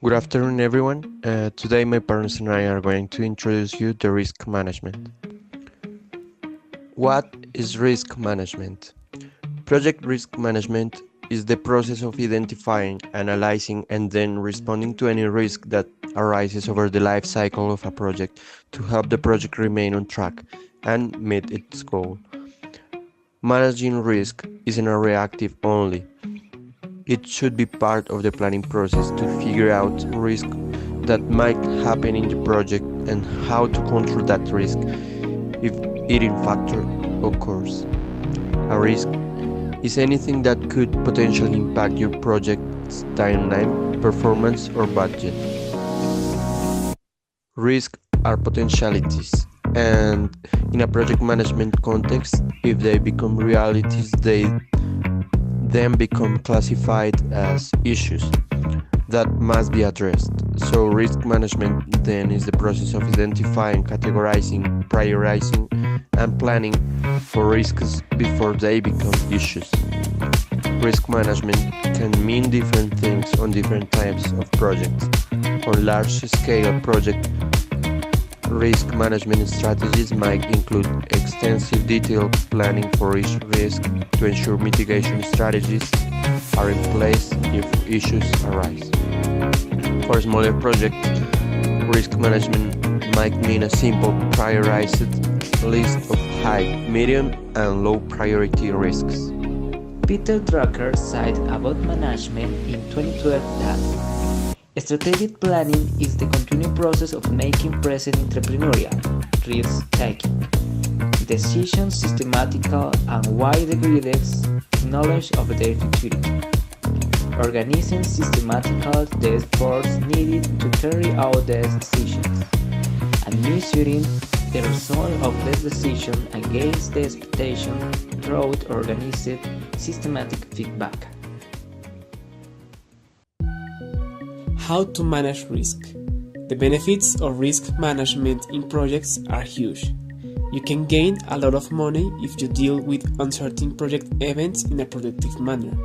Good afternoon, everyone. Today, my parents and I are going to introduce you to risk management. What is risk management? Project risk management is the process of identifying, analyzing, and then responding to any risk that arises over the life cycle of a project to help the project remain on track and meet its goal. Managing risk isn't a reactive only. It should be part of the planning process to figure out risk that might happen in the project and how to control that risk if it in fact occurs. A risk is anything that could potentially impact your project's timeline, performance, or budget. Risks are potentialities, and in a project management context, if they become realities, they then become classified as issues that must be addressed. So risk management then is the process of identifying, categorizing, prioritizing, and planning for risks before they become issues. Risk management can mean different things on different types of projects. On large-scale projects, risk management strategies might include extensive detailed planning for each risk to ensure mitigation strategies are in place if issues arise. For smaller projects, risk management might mean a simple prioritized list of high, medium, and low priority risks. Peter Drucker said about management in 2012 that strategic planning is the continuing process of making present entrepreneurial, risk-taking, decisions systematical and wide-degree knowledge of their futurity, organizing systematical the efforts needed to carry out these decisions, and measuring the result of this decision against the expectation through organized systematic feedback. How to manage risk. The benefits of risk management in projects are huge. You can gain a lot of money if you deal with uncertain project events in a productive manner.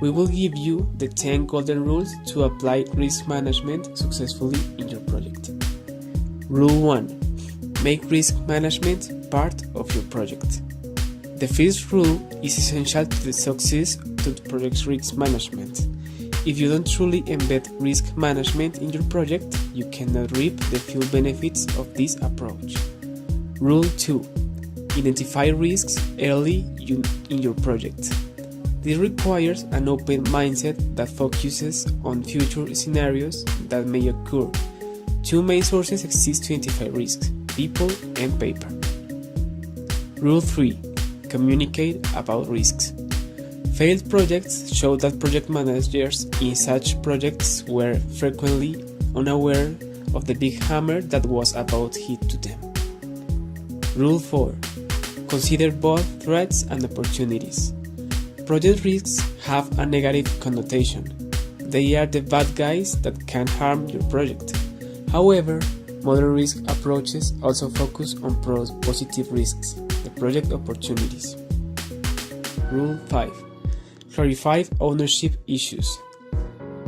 We will give you the 10 golden rules to apply risk management successfully in your project. Rule 1. Make risk management part of your project. The first rule is essential to the success of the project's risk management. If you don't truly embed risk management in your project, you cannot reap the full benefits of this approach. Rule 2. Identify risks early in your project. This requires an open mindset that focuses on future scenarios that may occur. Two main sources exist to identify risks: people and paper. Rule 3. Communicate about risks. Failed projects show that project managers in such projects were frequently unaware of the big hammer that was about to hit to them. Rule 4. Consider both threats and opportunities. Project risks have a negative connotation. They are the bad guys that can harm your project. However, modern risk approaches also focus on positive risks, the project opportunities. Rule 5. Clarify ownership issues.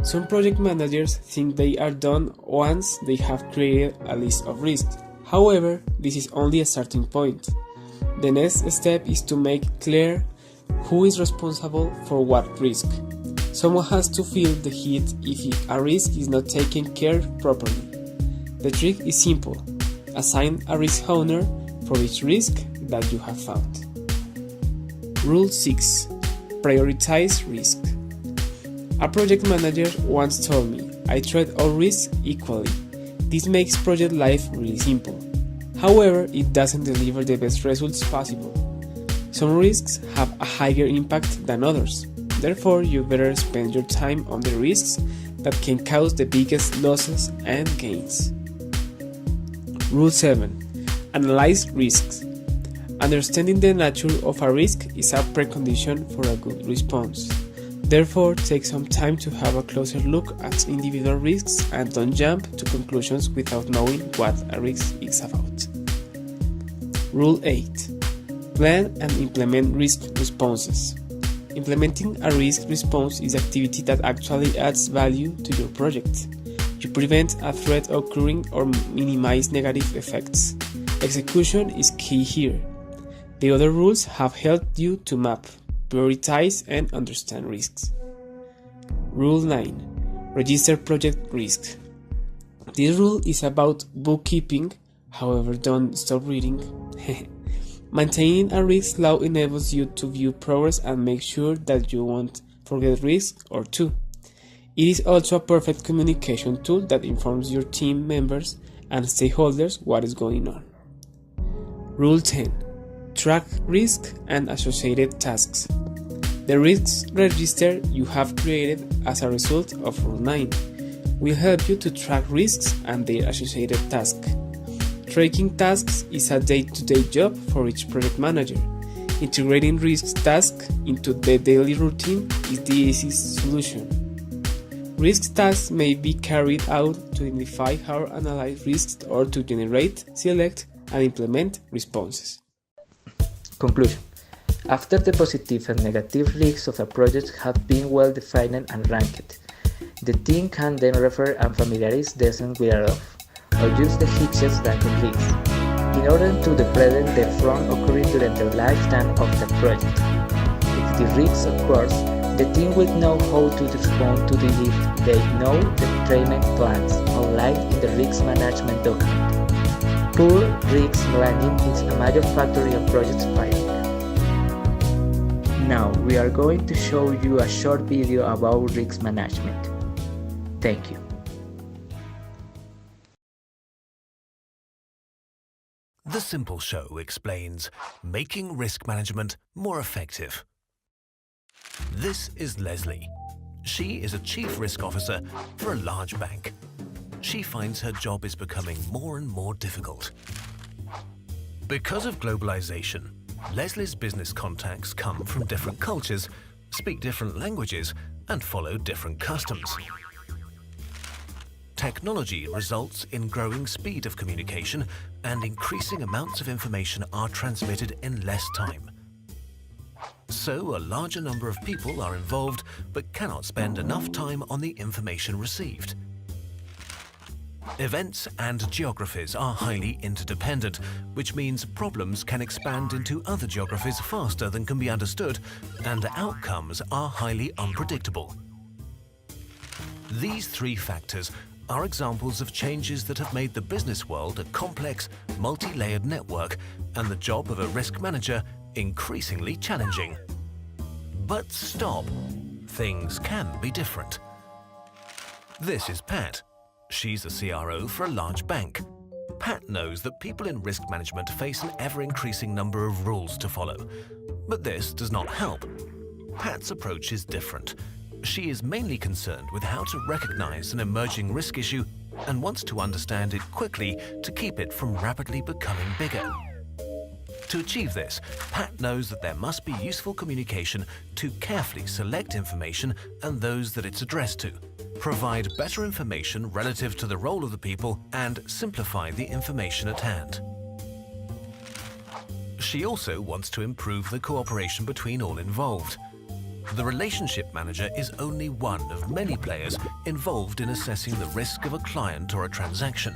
Some project managers think they are done once they have created a list of risks. However, this is only a starting point. The next step is to make clear who is responsible for what risk. Someone has to feel the heat if a risk is not taken care of properly. The trick is simple. Assign a risk owner for each risk that you have found. Rule 6. Prioritize risk. A project manager once told me, I treat all risks equally. This makes project life really simple. However, it doesn't deliver the best results possible. Some risks have a higher impact than others. Therefore, you better spend your time on the risks that can cause the biggest losses and gains. Rule 7. Analyze risks. Understanding the nature of a risk is a precondition for a good response. Therefore, take some time to have a closer look at individual risks and don't jump to conclusions without knowing what a risk is about. Rule 8. Plan and implement risk responses. Implementing a risk response is activity that actually adds value to your project. You prevent a threat occurring or minimize negative effects. Execution is key here. The other rules have helped you to map, prioritize, and understand risks. Rule 9. Register project risk. This rule is about bookkeeping, however, don't stop reading. Maintaining a risk log enables you to view progress and make sure that you won't forget risks or two. It is also a perfect communication tool that informs your team members and stakeholders what is going on. Rule 10. Track risk and associated tasks. The risks register you have created as a result of Rule 9 will help you to track risks and their associated tasks. Tracking tasks is a day-to-day job for each project manager. Integrating risk tasks into the daily routine is the easiest solution. Risk tasks may be carried out to identify how to analyze risks or to generate, select, and implement responses. Conclusion. After the positive and negative risks of a project have been well defined and ranked, the team can then refer and familiarize themselves with thereof, or use the hitches that can risks, in order to prevent the fraud occurring during the lifetime of the project. If the risk occurs, the team will know how to respond to it if they know the payment plans outlined in the risk management document. Poor risk planning is a major factor in a project's failing. Now we are going to show you a short video about risk management. Thank you. The Simple Show explains making risk management more effective. This is Leslie. She is a Chief Risk Officer for a large bank. She finds her job is becoming more and more difficult. Because of globalization, Leslie's business contacts come from different cultures, speak different languages, and follow different customs. Technology results in growing speed of communication, and increasing amounts of information are transmitted in less time. So a larger number of people are involved but cannot spend enough time on the information received. Events and geographies are highly interdependent, which means problems can expand into other geographies faster than can be understood, and the outcomes are highly unpredictable. These three factors are examples of changes that have made the business world a complex, multi-layered network and the job of a risk manager increasingly challenging. But stop! Things can be different. This is Pat. She's a CRO for a large bank. Pat knows that people in risk management face an ever-increasing number of rules to follow. But this does not help. Pat's approach is different. She is mainly concerned with how to recognize an emerging risk issue and wants to understand it quickly to keep it from rapidly becoming bigger. To achieve this, Pat knows that there must be useful communication to carefully select information and those that it's addressed to, provide better information relative to the role of the people, and simplify the information at hand. She also wants to improve the cooperation between all involved. The relationship manager is only one of many players involved in assessing the risk of a client or a transaction.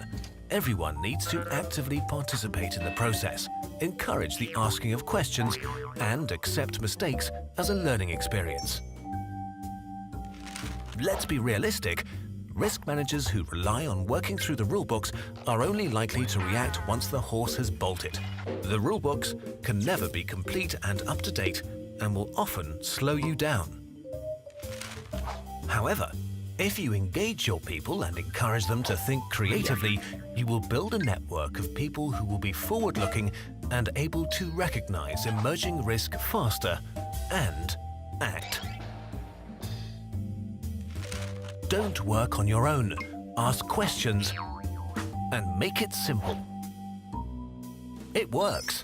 Everyone needs to actively participate in the process, encourage the asking of questions, and accept mistakes as a learning experience. Let's be realistic. Risk managers who rely on working through the rulebooks are only likely to react once the horse has bolted. The rulebooks can never be complete and up to date, and will often slow you down. However, if you engage your people and encourage them to think creatively, you will build a network of people who will be forward-looking and able to recognize emerging risk faster and act. Don't work on your own. Ask questions and make it simple. It works.